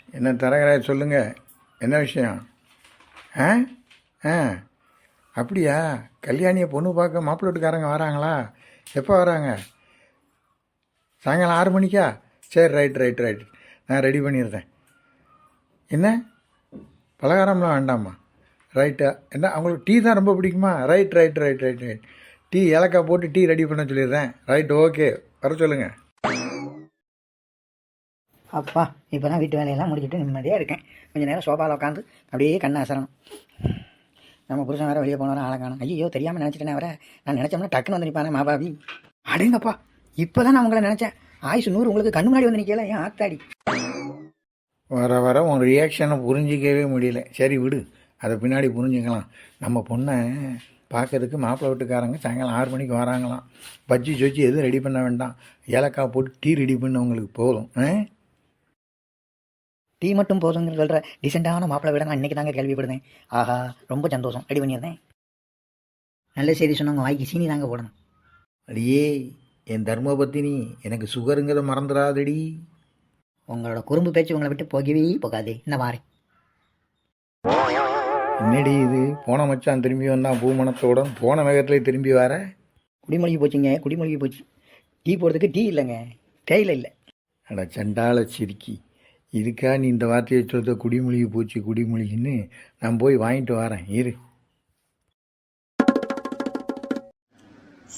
என்ன தரகராஜ சொல்லுங்க, என்ன விஷயம்? ஆ ஆ அப்படியா? கல்யாணியை பொண்ணு பார்க்க மாப்பிள்ளை வீட்டுக்காரங்க வராங்களா? எப்போ வராங்க? சாயங்காலம் 6 மணிக்கா? சரி, ரைட். நான் ரெடி பண்ணிடுறேன். என்ன பலகாரம்லாம் வேண்டாமா? ரைட்டா? என்ன அவங்களுக்கு டீ தான் ரொம்ப பிடிக்குமா? ரைட். டீ ஏலக்காய் போட்டு டீ ரெடி பண்ண சொல்லிடுறேன். ரைட், ஓகே, வர சொல்லுங்கள். அப்பா இப்போ தான் வீட்டு வேலையெல்லாம் முடிச்சுட்டு நிம்மதியாக இருக்கேன். கொஞ்சம் நேரம் சோஃபாவில் உட்காந்து அப்படியே கண்ணை அசரணும். நம்ம புருஷன் வேறு வெளியே போனவரை ஆளை காணும். ஐயோ, தெரியாமல் நினச்சிட்டேன் வர. நான் நினச்சோம்னா டக்குன்னு வந்து நிற்பானே மாபாவி. அடேங்கப்பா, இப்போ தான் நான் உங்களை நினச்சேன். ஆயுசு 100 உங்களுக்கு கண்ணு முன்னாடி வந்து நிற்கல. ஏன் ஆத்தாடி? வர உன் ரியாக்ஷனை புரிஞ்சிக்கவே முடியல. சரி விடு, அதை பின்னாடி புரிஞ்சுக்கலாம். நம்ம பொண்ணை பார்க்கறதுக்கு மாப்பிள்ளை வீட்டுக்காரங்க சாயங்காலம் 6 மணிக்கு வராங்களாம். பஜ்ஜி சொச்சி எதுவும் ரெடி பண்ண வேண்டாம். ஏலக்காய் போட்டு டீ ரெடி பண்ண உங்களுக்கு போதும். டீ மட்டும் போதுங்கிற சொல்கிற டீசெண்டான மாப்பிள்ளை விட நான் இன்றைக்கி தாங்க கேள்விப்படுதேன். ஆஹா, ரொம்ப சந்தோஷம். ரெடி பண்ணியிருந்தேன். நல்ல செய்தி சொன்னவங்க வாய்க்கு சீனி தாங்க போடணும். அடியே என் தர்மபத்தினி, எனக்கு சுகருங்கிறத மறந்துடாதடி. உங்களோட குறும்பு பேச்சு உங்களை விட்டு போகவே போகாதே. என்ன வாரேன். என்னடி இது? போன மச்சான் திரும்பி வந்தான் பூமணத்தோட, போன வேகத்திலே திரும்பி வர. குடிமொழிக்கு போச்சுங்க, குடிமொழிக்கு போச்சு. டீ போடுறதுக்கு டீ இல்லைங்க, தேயிலை இல்லை. அட சண்டால சிரிக்கி, இதுக்கா நீ இந்த வார்த்தையை சொல்லிட்ட? குடிமொழிக்கு போச்சு குடிமொழின்னு. நான் போய் வாங்கிட்டு வரேன், இரு.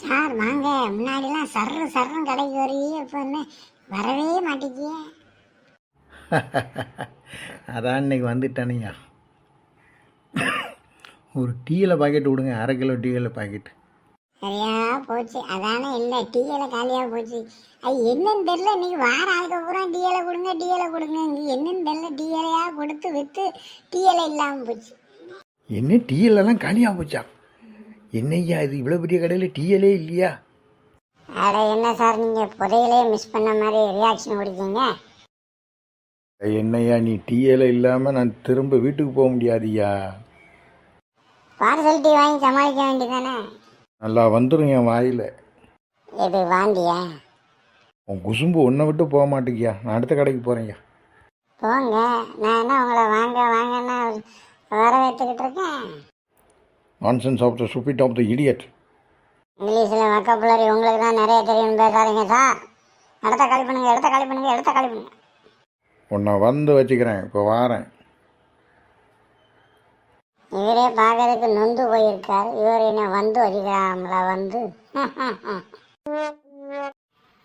சார் வாங்க. முன்னாடிலாம் சர்றன்னு கடைக்கு வருவீங்க, இப்போ என்ன வரவே மாட்டேங்கிய? அதான் இன்னைக்கு வந்துட்டானுயா. ஒரு டீயில் பாக்கெட் விடுங்க, 1/2 கிலோ டீயில் பாக்கெட். சரியா போச்சு. அதானே இல்லை, டீயில காலியாக போச்சு. அது என்னன்னு தெரியல. இன்னைக்கு வார ஆளுக்கு பூரா டீயில கொடுங்க. இங்கே என்னன்னு தெரியல, டீயிலையா கொடுத்து விற்று டீயில இல்லாமல் போச்சு. என்ன டீயிலெல்லாம் காலியாக போச்சா? என்னய்யா இது, இவ்வளோ பெரிய கடையில் டீயிலே இல்லையா? அட என்ன சார், நீங்கள் புதையிலே மிஸ் பண்ண மாதிரி ரியாக்ஷன் கொடுக்கீங்க. என்னய்யா நீ டீயில இல்லாமல் நான் திரும்ப வீட்டுக்கு போக முடியாதுய்யா. பார்சல் டீ வாங்கி சமாளிக்க வேண்டியதானே? நல்லா வந்துடும் என் வாயில். எது வாண்டியா? உன் குசும்பு ஒன்றை விட்டு போக மாட்டேங்கியா. நான் அடுத்த கடைக்கு போகிறேன்யா. போங்க, நான் என்ன உங்களை வாங்கன்னா வரவேற்றுக்கிட்டு இருக்கேன். Nonsense of the stupid of the idiot. இங்கிலீஷில் வக்கப்புலரி உங்களுக்கு தான் நிறைய தெரியும்னு பேசாதீங்க சார். இடத்த காலி பண்ணுங்க. உன்னை வந்து வச்சுக்கிறேன், இப்போ வாரேன். இவரே பார்க்கறதுக்கு நொந்து போயிருக்காரு. இவர் என்ன வந்து வச்சுக்கிறாங்களா வந்து?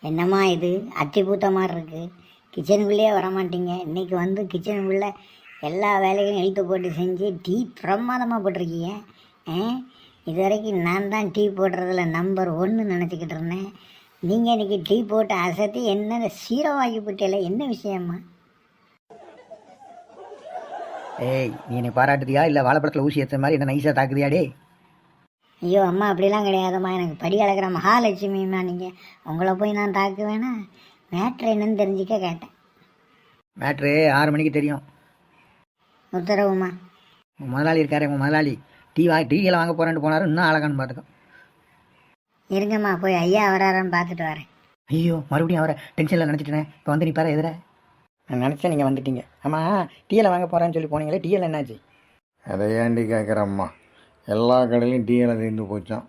என்னம்மா இது அத்தி பூத்த மாதிரி இருக்குது? கிச்சனுக்குள்ளேயே வரமாட்டீங்க. இன்றைக்கி வந்து கிச்சனுக்குள்ளே எல்லா வேலையும் இழுத்து போட்டு செஞ்சு டீ பிரமாதமாக போட்டிருக்கீங்க. இது வரைக்கும் நான் தான் டீ போடுறதுல நம்பர் 1 நினச்சிக்கிட்டு இருந்தேன். நீங்கள் இன்றைக்கி டீ போட்டு அசத்தி என்ன சீரவாக்கி போட்டியல, என்ன விஷயம்மா? ஏய், நீ என்னை பாராட்டுதியா இல்லை வாழைப்பழத்தில் ஊசி ஏற்ற மாதிரி என்ன நைஸாக தாக்குதியாடே? ஐயோ அம்மா, அப்படிலாம் கிடையாதும்மா. எனக்கு படி அளக்கிற மகாலட்சுமிம்மா நீங்கள். உங்களை போய் நான் தாக்குவேனா? மேட்ரு என்னன்னு தெரிஞ்சிக்க கேட்டேன். மேட்ரு 6 மணிக்கு தெரியும். உத்தரவுமா? உங்கள் முதலாளி இருக்காரு, உங்கள் முதலாளி டீயில் வாங்க போகிறேன்ட்டு போனார். இன்னும் அழகான்னு பார்த்துக்கோ. இருங்கம்மா, போய் ஐயா வராரான்னு பார்த்துட்டு வரேன். ஐயோ, மறுபடியும் அவரை டென்ஷனில் நினச்சிட்டேன். இப்போ வந்து நீ பாரு எதிர. நான் நினச்சேன் நீங்கள் வந்துட்டீங்க. ஆமாம், டீயில் வாங்க போகிறேன்னு சொல்லி போனீங்களே, டீயில் என்னாச்சு? அதை ஏண்டி கேட்குறம்மா? எல்லா கடையிலையும் டீயில் தீர்ந்து போச்சான்.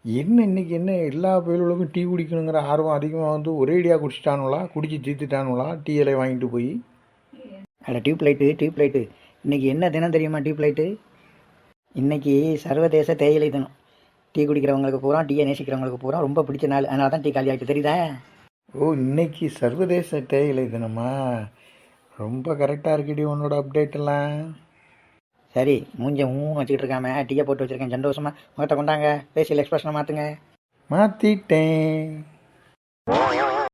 இன்னைக்கு என்ன எல்லா பயலுக்கும் டீ குடிக்கணுங்கிற ஆர்வம் அதிகமாக வந்து ஒரேடியாக குடிச்சிட்டானுங்களா, குடிச்சு தீர்த்துட்டானுங்களா டீயிலை வாங்கிட்டு போய்? அட டியூப் லைட்டு இன்றைக்கி என்ன தினம் தெரியுமா? டியூப் லைட்டு இன்றைக்கி சர்வதேச தேயிலை தினம். டீ குடிக்கிறவங்களுக்கு பூரா, டீயை நேசிக்கிறவங்களுக்கு பூரா ரொம்ப பிடிச்ச நாள். அதனால தான் டீ காலி ஆகிட்டு, தெரியுதா? ஓ, இன்னைக்கு சர்வதேச தேயிலை தினமா? ரொம்ப கரெக்டாக இருக்குடி உன்னோட அப்டேட் எல்லாம். சரி, மூஞ்ச வச்சுக்கிட்டு இருக்காம டீயை போட்டு வச்சுருக்கேன். சந்தோஷமாக முகத்தை கொண்டாங்க. ஃபேஷியல் எக்ஸ்பிரஷனை மாற்றுங்க. மாற்றிட்டேன்.